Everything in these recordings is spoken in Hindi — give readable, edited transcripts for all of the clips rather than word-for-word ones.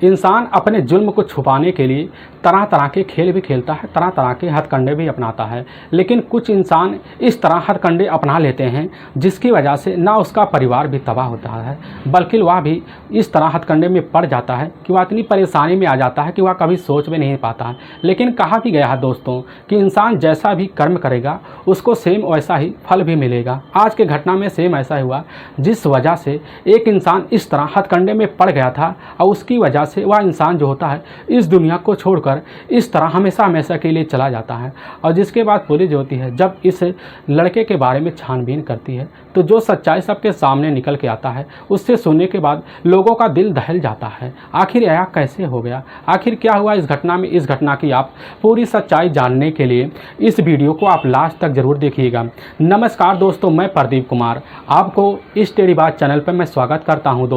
इंसान अपने जुल्म को छुपाने के लिए तरह तरह के खेल भी खेलता है, तरह तरह के हथकंडे भी अपनाता है। लेकिन कुछ इंसान इस तरह हथकंडे अपना लेते हैं जिसकी वजह से ना उसका परिवार भी तबाह होता है, बल्कि वह भी इस तरह हथकंडे में पड़ जाता है कि वह इतनी परेशानी में आ जाता है कि वह कभी सोच भी नहीं पाता है। लेकिन कहा भी गया है दोस्तों कि इंसान जैसा भी कर्म करेगा उसको सेम वैसा ही फल भी मिलेगा। आज के घटना में सेम ऐसा हुआ, जिस वजह से एक इंसान इस तरह हथकंडे में पड़ गया था और उसकी वजह से वह इंसान जो होता है इस दुनिया को छोड़कर इस तरह हमेशा हमेशा के लिए चला जाता है। और जिसके बाद पुलिस जो होती है जब इस लड़के के बारे में छानबीन करती है तो जो सच्चाई सबके सामने निकल के आता है उससे सुनने के बाद लोगों का दिल दहल जाता है। आखिर यह कैसे हो गया, आखिर क्या हुआ इस घटना में, इस घटना की आप पूरी सच्चाई जानने के लिए इस वीडियो को आप लास्ट तक जरूर देखिएगा। नमस्कार दोस्तों, मैं प्रदीप कुमार आपको इस टेढ़ी बात चैनल पर मैं स्वागत करता हूं।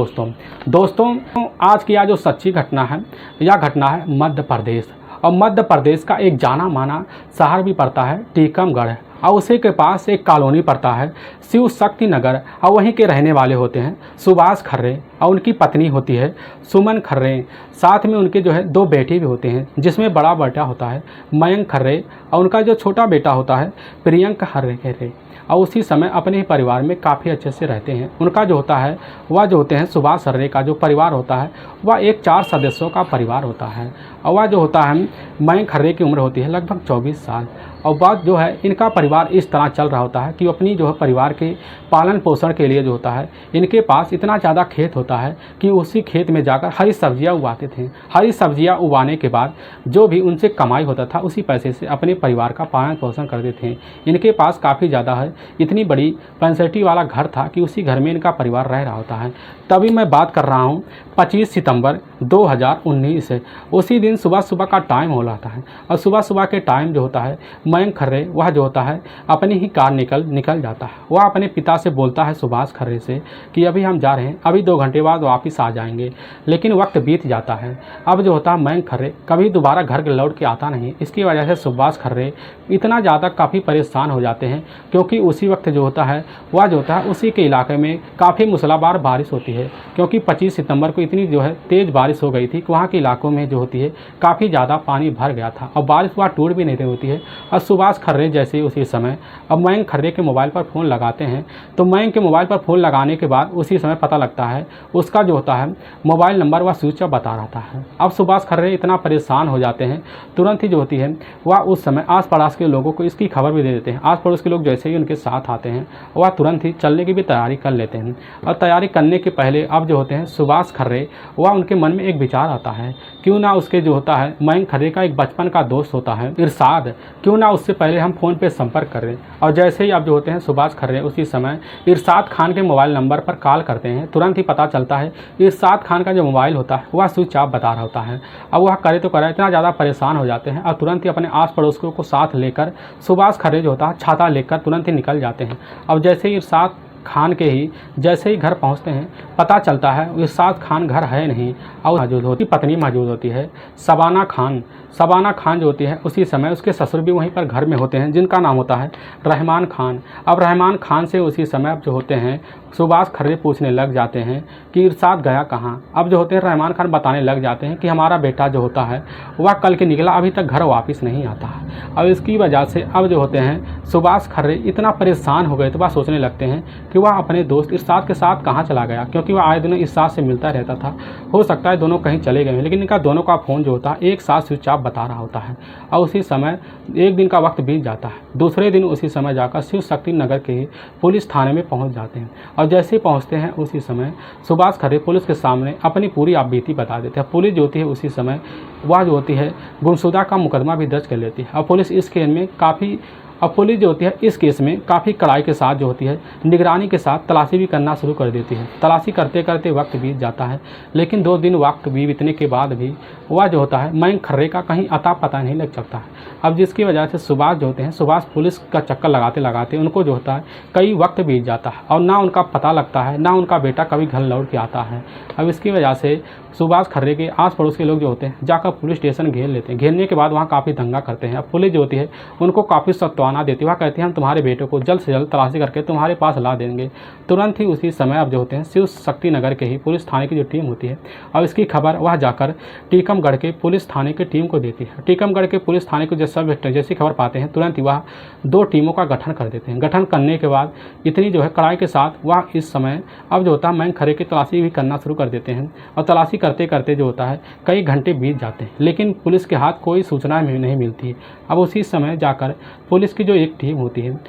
दोस्तों आज की यह जो सच्ची घटना है, यह घटना है मध्य प्रदेश। और मध्य प्रदेश का एक जाना माना शहर भी पड़ता है टीकमगढ़, और उसी के पास एक कॉलोनी पड़ता है शिव शक्ति नगर। और वहीं के रहने वाले होते हैं सुभाष खर्रे और उनकी पत्नी होती है सुमन खर्रे। साथ में उनके जो है 2 बेटे भी होते हैं, जिसमें बड़ा बेटा होता है मयंक खर्रे और उनका जो छोटा बेटा होता है प्रियंक खर्रे। और उसी समय अपने ही परिवार में काफ़ी अच्छे से रहते हैं। उनका जो होता है वह जो होते हैं सुभाष खर्रे का जो परिवार होता है वह एक 4 सदस्यों का परिवार होता है। और वह जो होता है मयंक खर्रे की उम्र होती है लगभग 24 साल। और बात जो है इनका परिवार इस तरह चल रहा होता है कि अपनी जो है परिवार के पालन पोषण के लिए जो होता है इनके पास इतना ज़्यादा खेत होता है कि उसी खेत में जाकर हरी सब्जियां उगाते थे। हरी सब्जियां उगाने के बाद जो भी उनसे कमाई होता था उसी पैसे से अपने परिवार का पालन पोषण करते थे। इनके पास काफ़ी ज़्यादा है, इतनी बड़ी पेंसिटी वाला घर था कि उसी घर में इनका परिवार रह रहा होता है। तभी मैं बात कर रहा हूँ 25 सितंबर 2019 से। उसी दिन सुबह सुबह का टाइम हो रहा है और सुबह सुबह के टाइम जो होता है मयंक खर्रे वह जो होता है अपनी ही कार निकल जाता है। वह अपने पिता से बोलता है सुभाष खर्रे से कि अभी हम जा रहे हैं, अभी 2 घंटे बाद वापस आ जाएंगे। लेकिन वक्त बीत जाता है। अब जो होता है मयंक खर्रे कभी दोबारा घर लौट के आता नहीं। इसकी वजह से सुभाष खर्रे इतना ज़्यादा काफ़ी परेशान हो जाते हैं, क्योंकि उसी वक्त जो होता है वह जो होता है उसी के इलाके में काफ़ी मूसलाधार बारिश होती है। क्योंकि 25 सितंबर को इतनी जो है तेज़ बारिश हो गई थी कि वहाँ के इलाकों में जो होती है काफ़ी ज़्यादा पानी भर गया था और बारिश वहाँ टूट भी नहीं होती है। और सुभाष खर्रे जैसे उसी समय अब मयंक खर्रे के मोबाइल पर फ़ोन लगाते हैं तो मयंक के मोबाइल पर फ़ोन लगाने के बाद उसी समय पता लगता है उसका जो होता है मोबाइल नंबर वह स्विच ऑफ बता रहा है। अब सुभाष खर्रे इतना परेशान हो जाते हैं, तुरंत ही जो होती है वह उस समय आस पड़ोस के लोगों को इसकी खबर भी दे देते हैं। आस पड़ोस के लोग जैसे ही उनके साथ आते हैं वह तुरंत ही चलने की भी तैयारी कर लेते हैं। और तैयारी करने के पहले अब जो होते हैं सुभाष खर्रे वह उनके मन में एक विचार आता है, क्यों ना उसके जो होता है मयंक खर्रे का एक बचपन का दोस्त होता है इरशाद, क्यों ना उससे पहले हम फ़ोन पे संपर्क करें। और जैसे ही अब जो होते हैं सुभाष खर्रे उसी समय इरशाद खान के मोबाइल नंबर पर कॉल करते हैं। तुरंत ही पता चलता है इरशाद खान का जो मोबाइल होता है वह स्विच ऑफ बता रहा होता है। अब वह करे तो करे, इतना ज़्यादा परेशान हो जाते हैं और तुरंत ही अपने आस पड़ोसियों को साथ लेकर सुभाष खर्रे जो होता है छाता लेकर तुरंत ही निकल जाते हैं। अब जैसे ही इरशाद खान के ही जैसे ही घर पहुंचते हैं पता चलता है इरशाद खान घर है नहीं और मौजूद होती पत्नी मौजूद होती है शबाना खान जो होती है उसी समय उसके ससुर भी वहीं पर घर में होते हैं, जिनका नाम होता है रहमान खान। अब रहमान खान से उसी समय अब जो होते हैं सुभाष खर्रे पूछने लग जाते हैं कि इरशाद गया कहाँ। अब जो होते हैं रहमान खान बताने लग जाते हैं कि हमारा बेटा जो होता है वह कल के निकला, अभी तक घर वापस नहीं आता है। अब इसकी वजह से अब जो होते हैं सुभाष खर्रे इतना परेशान हो गए तो वह सोचने लगते हैं कि वह अपने दोस्त इरशाद के साथ कहाँ चला गया, क्योंकि वह आए दिन इरशाद से मिलता रहता था। हो सकता है दोनों कहीं चले गए, लेकिन इनका दोनों का फ़ोन जो होता है एक साथ स्विच ऑफ बता रहा होता है। और उसी समय एक दिन का वक्त बीत जाता है। दूसरे दिन उसी समय जाकर शिव शक्ति नगर के पुलिस थाने में पहुंच जाते हैं। और जैसे ही पहुंचते हैं उसी समय सुभाष खर्रे पुलिस के सामने अपनी पूरी आपबीती बता देते हैं। पुलिस जो होती है उसी समय वह जो होती है गुमशुदा का मुकदमा भी दर्ज कर लेती है। और पुलिस इस केस में काफ़ी अब पुलिस जो होती है इस केस में काफ़ी कड़ाई के साथ जो होती है निगरानी के साथ तलाशी भी करना शुरू कर देती है। तलाशी करते करते वक्त बीत जाता है, लेकिन 2 दिन वक्त बीतने के बाद भी वह जो होता है मयंक खर्रे का कहीं अता पता नहीं लग सकता है। अब जिसकी वजह से सुभाष जो होते हैं सुभाष पुलिस का चक्कर लगाते लगाते उनको जो होता है कई वक्त बीत जाता है और ना उनका पता लगता है, ना उनका बेटा कभी घर लौट के आता है। अब इसकी वजह से सुभाष खर्रे के आस पड़ोस के लोग जो होते हैं जाकर पुलिस स्टेशन घेर लेते हैं। घेरने के बाद वहाँ काफ़ी दंगा करते हैं। अब पुलिस जो होती है उनको काफ़ी सत्ता परवाना देती है, वह कहती है हम तुम्हारे बेटे को जल्द से जल्द तलाशी करके तुम्हारे पास ला देंगे। तुरंत ही उसी समय अब जो होते हैं शिव शक्ति नगर के ही पुलिस थाने की जो टीम होती है और इसकी खबर वह जाकर टीकमगढ़ के पुलिस थाने की टीम को देती है। टीकमगढ़ के पुलिस थाने को जैसी खबर पाते हैं तुरंत ही वह 2 टीमों का गठन कर देते हैं। गठन करने के बाद इतनी जो है कड़ाई के साथ वह इस समय अब जो होता है मयंक खरे की तलाशी भी करना शुरू कर देते हैं और तलाशी करते करते जो होता है कई घंटे बीत जाते हैं, लेकिन पुलिस के हाथ कोई सूचना नहीं मिलती। अब उसी समय जाकर पुलिस की जो एक टीम होती है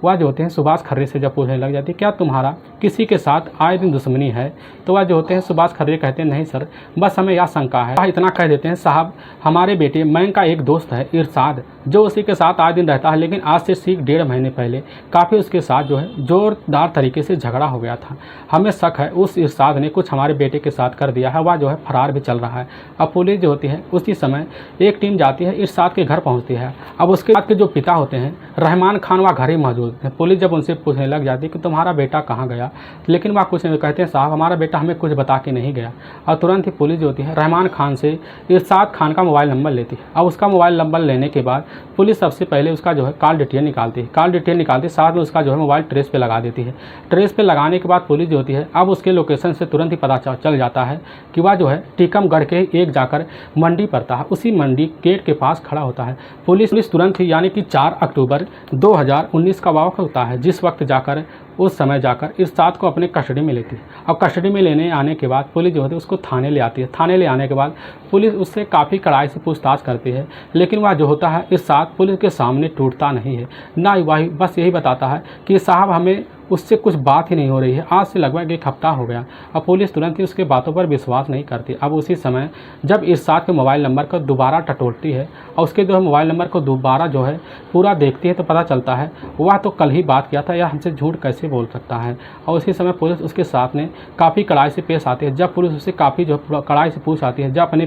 वह जो होते हैं सुभाष खर्रे से जब पूछने लग जाती है क्या तुम्हारा किसी के साथ आए दिन दुश्मनी है, तो वह जो होते हैं सुभाष खर्रे कहते हैं नहीं सर, बस हमें यह शंका है। वह इतना कह देते हैं साहब हमारे बेटे मयंक का एक दोस्त है इरशाद, जो उसी के साथ आए दिन रहता है, लेकिन आज से ठीक 1.5 महीने पहले काफ़ी उसके साथ जो है ज़ोरदार तरीके से झगड़ा हो गया था। हमें शक है उस इरशाद ने कुछ हमारे बेटे के साथ कर दिया है, वह जो है फरार भी चल रहा है। अब पुलिस जो होती है उसी समय एक टीम जाती है इरशाद के घर पहुँचती है। अब उसके बाद के जो पिता होते हैं रहमान खान वह घर ही मौजूद है। पुलिस जब उनसे पूछने लग जाती है कि तुम्हारा बेटा कहाँ गया, लेकिन वह कुछ नहीं कहते हैं साहब हमारा बेटा हमें कुछ बता के नहीं गया। और तुरंत ही पुलिस जो होती है रहमान खान से इरशाद खान का मोबाइल नंबर लेती है। अब उसका मोबाइल नंबर लेने के बाद पुलिस सबसे पहले उसका जो है कॉल डिटेल निकालती है, साथ में उसका जो है मोबाइल ट्रेस पे लगा देती है। ट्रेस पे लगाने के बाद पुलिस जो होती है अब उसके लोकेशन से तुरंत ही पता चल जाता है कि वह जो है टीकमगढ़ के एक जाकर मंडी पड़ता है, उसी मंडी गेट के पास खड़ा होता है। पुलिस तुरंत ही यानी कि 4 अक्टूबर 2019 का वाक़या होता है, जिस वक्त जाकर उस समय जाकर इरशाद को अपने कस्टडी में लेती है। अब कस्टडी में लेने आने के बाद पुलिस जो होती है उसको थाने ले आती है। थाने ले आने के बाद पुलिस उससे काफ़ी कड़ाई से पूछताछ करती है, लेकिन वह जो होता है इरशाद पुलिस के सामने टूटता नहीं है, ना ही वही बस यही बताता है कि साहब हमें उससे कुछ बात ही नहीं हो रही है, आज से लगभग 1 हफ्ता हो गया। अब पुलिस तुरंत ही उसके बातों पर विश्वास नहीं करती। अब उसी समय जब इरशाद के मोबाइल नंबर को दोबारा टटोलती है और उसके जो है मोबाइल नंबर को दोबारा जो है पूरा देखती है तो पता चलता है वह तो कल ही बात किया था, यह हमसे झूठ कैसे बोल सकता है। और उसी समय पुलिस उसके साथ में काफ़ी कड़ाई से पेश आती है। जब पुलिस उससे काफ़ी जो कड़ाई से पूछ आती है, जब अपनी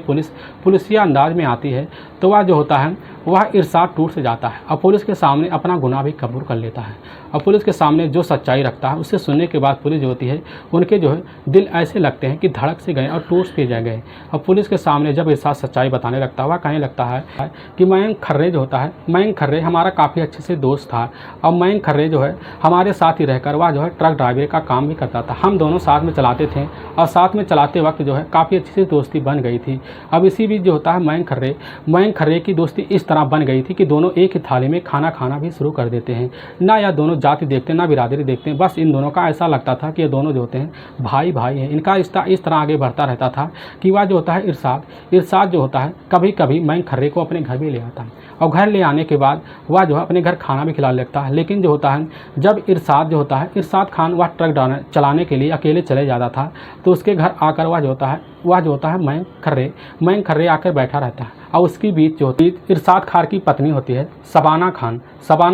पुलिसिया अंदाज में आती है तो वह जो होता है वह इरशाद टूट से जाता है और पुलिस के सामने अपना गुनाह भी कबूल कर लेता है। और पुलिस के सामने जो सच्चाई रखता है उसे सुनने के बाद पुलिस जो होती है उनके जो है दिल ऐसे लगते हैं कि धड़क से गए और टूट से गए। और पुलिस के सामने जब इरशाद सच्चाई बताने लगता है वह कहने लगता है कि मयंक खर्रे जो होता है, मयंक खर्रे हमारा काफ़ी अच्छे से दोस्त था और मयंक खर्रे जो है हमारे साथ ही रहकर वह जो है ट्रक ड्राइवर का काम भी करता था। हम दोनों साथ में चलाते थे और साथ में चलाते वक्त जो है काफ़ी अच्छी सी दोस्ती बन गई थी। अब इसी बीच जो होता है मयंक खर्रे की दोस्ती इस तरह बन गई थी कि दोनों एक ही थाली में खाना भी शुरू कर देते हैं। ना या दोनों जाति देखते ना बिरादरी देखते हैं, बस इन दोनों का ऐसा लगता था कि ये दोनों जो होते हैं भाई हैं। इनका रिश्ता इस तरह आगे बढ़ता रहता था कि वह जो होता है इरशाद जो होता है कभी कभी मयंक खर्रे को अपने घर भी ले आता है और घर ले आने के बाद वह जो है अपने घर खाना भी खिला लगता है। लेकिन जो होता है जब इरशाद खान वह ट्रक चलाने के लिए अकेले चले जाता था तो उसके घर आकर वह जो होता है मयंक खर्रे आकर बैठा रहता है। और उसके बीच जो होती है इरशाद खान की पत्नी होती है शबाना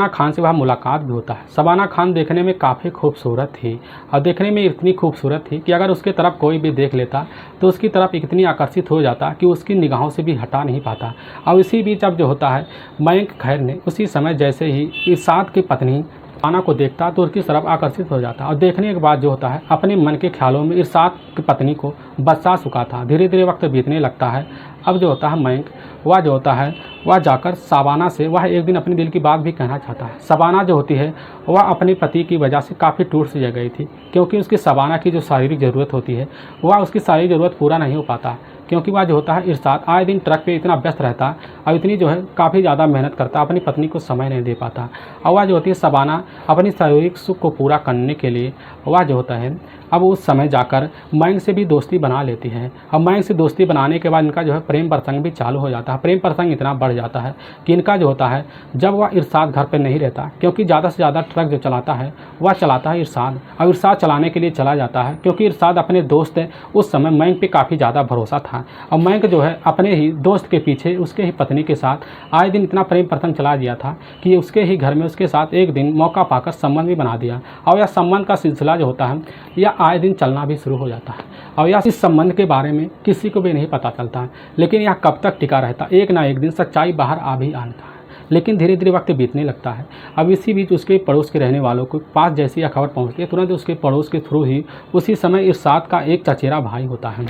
खान से वह मुलाकात भी होता है। शबाना खान देखने में काफ़ी खूबसूरत थी और देखने में इतनी खूबसूरत थी कि अगर उसके तरफ कोई भी देख लेता तो उसकी तरफ इतनी आकर्षित हो जाता कि उसकी निगाहों से भी हटा नहीं पाता। और इसी बीच अब जो होता है मयंक खैर ने उसी समय जैसे ही इरशाद की पत्नी शबाना को देखता तो उसकी तरफ आकर्षित हो जाता और देखने के बाद जो होता है अपने मन के ख्यालों में इरशाद की पत्नी को बसा चुका था। धीरे धीरे वक्त बीतने लगता है। अब जो होता है मयंक वह जाकर शबाना से वह एक दिन अपने दिल की बात भी कहना चाहता है। शबाना जो होती है वह अपने पति की वजह से काफ़ी टूट सी जा गई थी, क्योंकि उसकी शबाना की जो शारीरिक ज़रूरत होती है वह उसकी शारीरिक ज़रूरत पूरा नहीं हो पाता, क्योंकि वह जो होता है इरशाद आए दिन ट्रक पे इतना व्यस्त रहता और इतनी जो है काफ़ी ज़्यादा मेहनत करता, अपनी पत्नी को समय नहीं दे पाता। और वह जो होती है शबाना अपनी शारीरिक सुख को पूरा करने के लिए वह जो होता है अब उस समय जाकर मयंक से भी दोस्ती बना लेती है। अब मयंक से दोस्ती बनाने के बाद इनका जो है प्रेम प्रसंग भी चालू हो जाता है। प्रेम प्रसंग इतना बढ़ जाता है कि इनका जो होता है जब वह इरशाद घर पर नहीं रहता, क्योंकि ज़्यादा से ज़्यादा ट्रक जो चलाता है वह चलाता है इरशाद, और इरशाद चलाने के लिए चला जाता है क्योंकि इरशाद अपने दोस्त है उस समय मयंक पे काफ़ी ज़्यादा भरोसा था। और मयंक जो है अपने ही दोस्त के पीछे उसके ही पत्नी के साथ आए दिन इतना प्रेम प्रसंग चला दिया था कि उसके ही घर में उसके साथ एक दिन मौका पाकर संबंध भी बना दिया। और यह संबंध का सिलसिला जो होता है यह आए दिन चलना भी शुरू हो जाता है। और यह इस संबंध के बारे में किसी को भी नहीं पता चलता है, लेकिन यह कब तक टिका रहता, एक ना एक दिन सच्चाई बाहर आ भी आता है। लेकिन धीरे धीरे वक्त बीतने लगता है। अब इसी बीच उसके पड़ोस के रहने वालों के पास जैसी यह खबर पहुँचती है, तुरंत उसके पड़ोस के थ्रू ही उसी समय इरशाद का एक चचेरा भाई होता है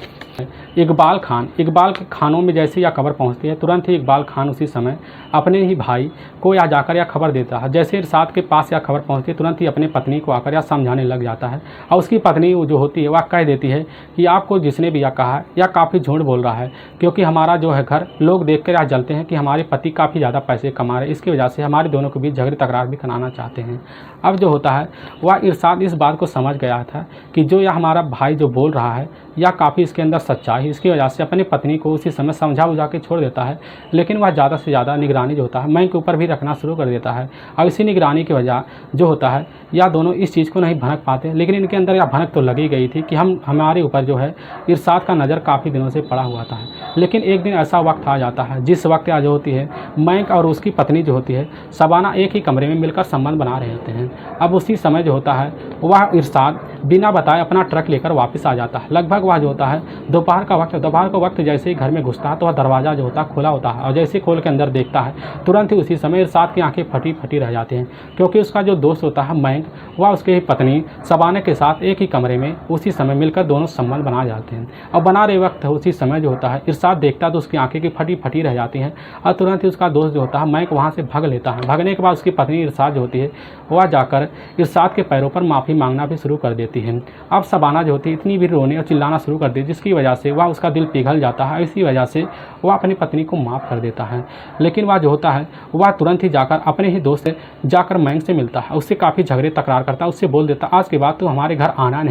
इकबाल के खानों में जैसे यह खबर पहुंचती है, तुरंत ही इकबाल खान उसी समय अपने ही भाई को यह जाकर यह खबर देता है। जैसे इरशाद के पास यह खबर पहुंचती है, तुरंत ही अपनी पत्नी को आकर यह समझाने लग जाता है और उसकी पत्नी जो होती है वह कह देती है कि आपको जिसने भी यह कहा है यह काफ़ी झूठ बोल रहा है, क्योंकि हमारा जो है घर लोग देख कर यह जलते हैं कि हमारे पति काफ़ी ज़्यादा पैसे कमा रहे हैं, इसकी वजह से हमारे दोनों के बीच झगड़े तकरार भी कराना चाहते हैं। अब जो होता है वह इरशाद इस बात को समझ गया था कि जो यह हमारा भाई जो बोल रहा है या काफ़ी इसके अंदर सच्चाई है, इसकी वजह से अपनी पत्नी को उसी समय समझा बुझा के छोड़ देता है। लेकिन वह ज़्यादा से ज़्यादा निगरानी जो होता है मैं के ऊपर भी रखना शुरू कर देता है। अब इसी निगरानी की वजह जो होता है या दोनों इस चीज़ को नहीं भनक पाते, लेकिन इनके अंदर यह भनक तो लगी गई थी कि हमारे ऊपर जो है इरशाद का नज़र काफ़ी दिनों से पड़ा हुआ था। लेकिन एक दिन ऐसा वक्त आ जाता है जिस वक्त जो होती है मैक और उसकी पत्नी जो होती है शबाना एक ही कमरे में मिलकर संबंध बना रहे होते हैं। अब उसी समय जो होता है वह इरशाद बिना बताए अपना ट्रक लेकर वापस आ जाता है। लगभग वह जो होता है दोपहर का वक्त जैसे ही घर में घुसता है तो वह दरवाज़ा जो होता है खुला होता है और जैसे ही खोल के अंदर देखता है तुरंत ही उसी समय इरशाद की आंखें फटी फटी रह जाती हैं, क्योंकि उसका जो दोस्त होता है मैक वह उसकी ही पत्नी शबाना के साथ एक ही कमरे में उसी समय मिलकर दोनों संबंध बना जाते हैं। और बना रहे वक्त उसी समय जो होता है इरशाद देखता है तो उसकी आंखें की फटी फटी रह जाती हैं और तुरंत ही उसका दोस्त जो होता है मैक वहाँ से भाग लेता है। भागने के बाद उसकी पत्नी इरशाद जो होती है वह जाकर इरशाद के पैरों पर माफ़ी मांगना भी शुरू कर देती है। अब शबाना जो होती है इतनी भी रोने और चिल्लाना शुरू कर देती है जिसकी वजह से वह उसका दिल पिघल जाता है। इसी वजह से वह अपनी पत्नी को माफ़ कर देता है। लेकिन वह जो होता है वह तुरंत ही जाकर अपने ही दोस्त से जाकर मैंग से मिलता है, उससे काफ़ी झगड़े तकरार करता है, उससे बोल देता आज के बाद तुम हमारे घर आना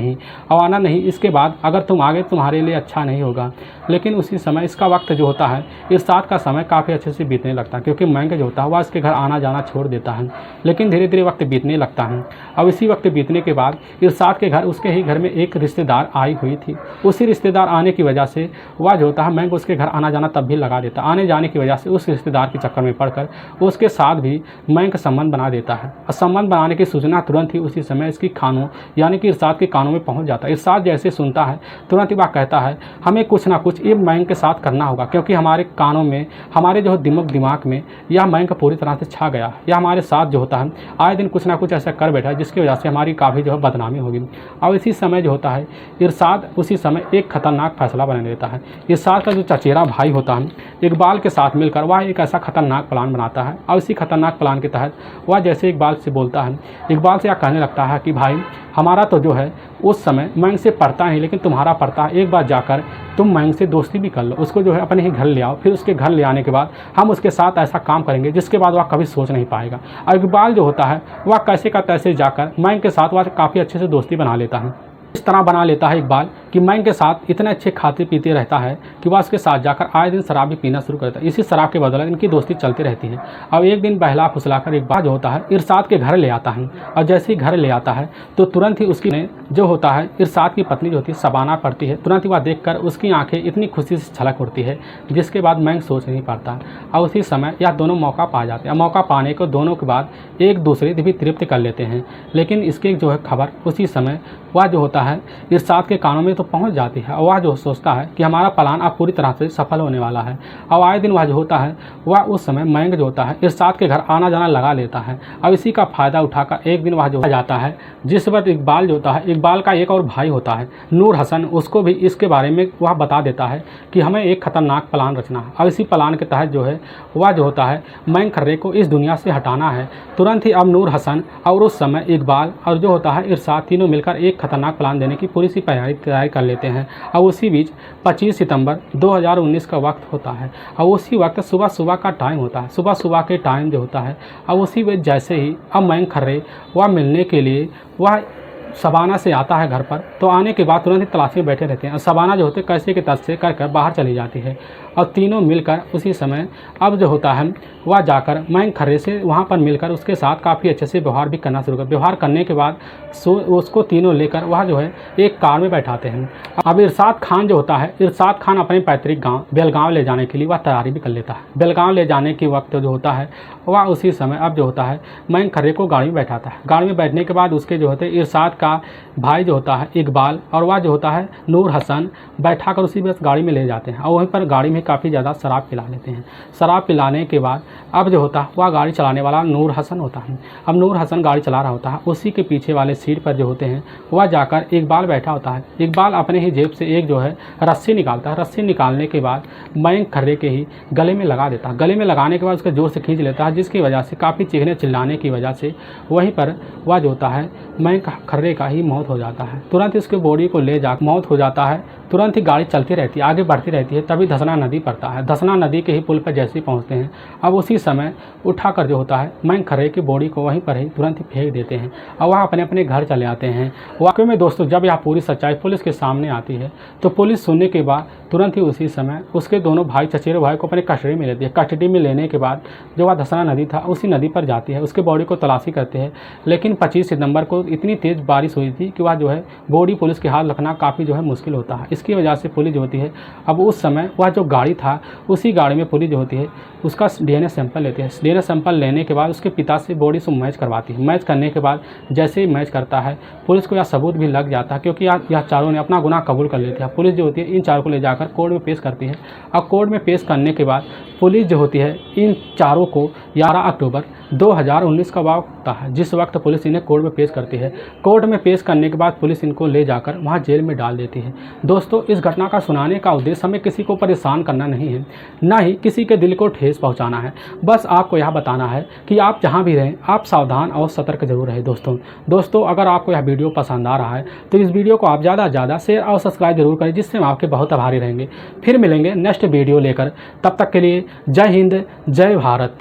नहीं, इसके बाद अगर तुम आगे तुम्हारे लिए अच्छा नहीं होगा। लेकिन उसी समय इसका वक्त जो होता है इरशाद का समय काफ़ी अच्छे से बीतने लगता है, क्योंकि मैंग जो होता है वह इसके घर आना जाना छोड़ देता है। लेकिन धीरे धीरे वक्त बीतने लगता है। अब इसी वक्त बीतने के बाद इरशाद के घर उसके ही घर में एक रिश्तेदार आई हुई थी। उसी रिश्तेदार आने की वजह से वह जो होता है मैंग उसके घर आना जाना तब भी लगा देता। आने जाने की वजह से उस रिश्तेदार के चक्कर में पड़कर उसके साथ भी मैंग का संबंध बना देता है। और संबंध बनाने की सूचना तुरंत ही उसी समय इसकी कानों यानी कि इरशाद के कानों में पहुंच जाता है। इरशाद जैसे सुनता है तुरंत ही वह कहता है हमें कुछ ना कुछ ये मैंग के साथ करना होगा, क्योंकि हमारे कानों में हमारे जो दिमाग में यह मैंग पूरी तरह से छा गया। यह हमारे साथ जो होता है आए दिन कुछ ना कुछ ऐसा कर बैठा है जिसकी वजह से हमारी काफ़ी जो है बदनामी होगी। और इसी समय जो होता है इरशाद उसी समय एक खतरनाक फैसला बना लेता है। इरशाद का जो चचेरा भाई होता है इकबाल के साथ मिलकर वह एक ऐसा खतरनाक प्लान बनाता है। और इसी खतरनाक प्लान के तहत वह जैसे इकबाल से बोलता है, इकबाल से यह कहने लगता है कि भाई हमारा तो जो है उस समय मैंग से पढ़ता है, लेकिन तुम्हारा पढ़ता है, एक बार जाकर तुम मैंग से दोस्ती भी कर लो, उसको जो है अपने ही घर ले आओ, फिर उसके घर ले आने के बाद हम उसके साथ ऐसा काम करेंगे जिसके बाद वह कभी सोच नहीं पाएगा। और इकबाल जो होता है वह कैसे का तैसे जाकर मैंग के साथ वह काफ़ी अच्छे से दोस्ती बना लेता है। इस तरह बना लेता है इकबाल कि मैंग के साथ इतने अच्छे खाते पीते रहता है कि वह उसके साथ जाकर आए दिन शराब भी पीना शुरू करता है। इसी शराब के बदौलत इनकी दोस्ती चलती रहती है। अब एक दिन बहला फुसलाकर इकबाल जो होता है इरशाद के घर ले आता है, और जैसे ही घर ले आता है तो तुरंत ही उसकी जो होता है इरशाद की पत्नी जो होती है शबाना पड़ती है। तुरंत ही वह देखकर उसकी आंखें इतनी खुशी से छलक उठती है जिसके बाद मैंग सोच नहीं पाता। और उसी समय यह दोनों मौका पा जाते हैं। मौका पाने को दोनों के बाद एक दूसरे भी तृप्त कर लेते हैं। लेकिन इसकी जो है खबर उसी समय वह जो होता है इरशाद के कानों में तो पहुंच जाती है। और वह जो सोचता है कि हमारा प्लान अब पूरी तरह से सफल होने वाला है। और आए दिन वह जो होता है वह उस समय मैंग जो होता है इरशाद के घर आना जाना लगा लेता है। अब इसी का फ़ायदा उठाकर एक दिन वह जो जाता है जिस वक्त इकबाल जो होता है, इकबाल का एक और भाई होता है नूर हसन, उसको भी इसके बारे में वह बता देता है कि हमें एक खतरनाक प्लान रचना है। अब इसी प्लान के तहत जो है वह जो होता है मैंग खर्रे को इस दुनिया से हटाना है। तुरंत ही अब नूर हसन और उस समय इकबाल और जो होता है इरशाद तीनों मिलकर एक खतरनाक प्लान देने की पूरी सी तैयारी कर लेते हैं। और उसी बीच 25 सितंबर 2019 का वक्त होता है और उसी वक्त सुबह का टाइम होता है। सुबह के टाइम जो होता है और उसी वक्त जैसे ही अब मैंग खर्रे वह मिलने के लिए वह शबाना से आता है घर पर, तो आने के बाद तुरंत ही तलाशी में बैठे रहते हैं। और शबाना जो होते कैसे के तस से कर बाहर चली जाती है और तीनों मिलकर उसी समय अब जो होता है वह जाकर मैंग खर्रे से वहाँ पर मिलकर उसके साथ काफ़ी अच्छे से व्यवहार भी करना शुरू कर। व्यवहार करने के बाद उसको तीनों लेकर वह जो है एक कार में बैठाते हैं। अब इरशाद खान जो होता है इरशाद खान अपने पैतृक गाँव बेलगांव ले जाने के लिए वह तैयारी भी कर लेता है। बेलगांव ले जाने के वक्त जो होता है वह उसी समय अब जो होता है मैंग खर्रे को गाड़ी में बैठाता है। गाड़ी में बैठने के बाद उसके जो होते इरशाद का भाई जो होता है इकबाल और वह जो होता है नूर हसन बैठा कर उसी बस गाड़ी में ले जाते हैं और वहीं पर गाड़ी में काफ़ी ज़्यादा शराब पिला लेते हैं। शराब पिलाने के बाद अब जो होता है वह गाड़ी चलाने वाला नूर हसन होता है। अब नूर हसन गाड़ी चला रहा होता है, उसी के पीछे वाले सीट पर जो होते हैं वह जाकर इकबाल बैठा होता है। इकबाल अपने ही जेब से एक जो है रस्सी निकालता है। रस्सी निकालने के बाद मयंक खर्रे के ही गले में लगा देता है। गले में लगाने के बाद उसके जोर से खींच लेता है, जिसकी वजह से काफ़ी चीखने चिल्लाने की वजह से वहीं पर वह जो होता है मयंक खर्रे का ही मौत हो जाता है। तुरंत इसके बॉडी को ले जा मौत हो जाता है। तुरंत ही गाड़ी चलती रहती है, आगे बढ़ती रहती है। तभी धसना नदी पड़ता है। धसना नदी के ही पुल पर जैसे ही पहुँचते हैं, अब उसी समय उठाकर जो होता है मयंक खर्रे की बॉडी को वहीं पर ही तुरंत ही फेंक देते हैं और वह अपने अपने घर चले आते हैं। वाकई में दोस्तों जब यह पूरी सच्चाई पुलिस के सामने आती है तो पुलिस सुनने के बाद तुरंत ही उसी समय उसके दोनों भाई चचेरे भाई को अपने कस्टडी में लेती है। कस्टडी में लेने के बाद जो वह धसना नदी था उसी नदी पर जाती है, उसके बॉडी को तलाशी करते हैं। लेकिन 25 सितंबर को इतनी तेज़ बारिश हुई थी कि वह जो है बॉडी पुलिस के हाथ रखना काफ़ी जो है मुश्किल होता है। इसकी वजह से पुलिस जो होती है अब उस समय वह जो गाड़ी था उसी गाड़ी में पुलिस जो होती है उसका DNA सैंपल लेते हैं। DNA सैंपल लेने के बाद उसके पिता से बॉडी से मैच करवाती है। मैच करने के बाद जैसे ही मैच करता है पुलिस को यह सबूत भी लग जाता है, क्योंकि यह चारों ने अपना गुनाह कबूल कर लेते हैं। पुलिस जो होती है इन चारों को ले जाकर कोर्ट में पेश करती है और कोर्ट में पेश करने के बाद पुलिस जो होती है इन चारों को 11 अक्टूबर 2019 का वक्त होता है जिस वक्त पुलिस इन्हें कोर्ट में पेश करती है। कोर्ट में पेश करने के बाद पुलिस इनको ले जाकर वहाँ जेल में डाल देती है। दोस्तों इस घटना का सुनाने का उद्देश्य हमें किसी को परेशान करना नहीं है, ना ही किसी के दिल को ठेस पहुँचाना है। बस आपको यह बताना है कि आप जहाँ भी रहें आप सावधान और सतर्क जरूर रहें। दोस्तों अगर आपको यह वीडियो पसंद आ रहा है तो इस वीडियो को आप ज़्यादा से ज़्यादा शेयर और सब्सक्राइब जरूर करें, जिससे हम आपके बहुत आभारी रहेंगे। फिर मिलेंगे नेक्स्ट वीडियो लेकर, तब तक के लिए जय हिंद जय भारत।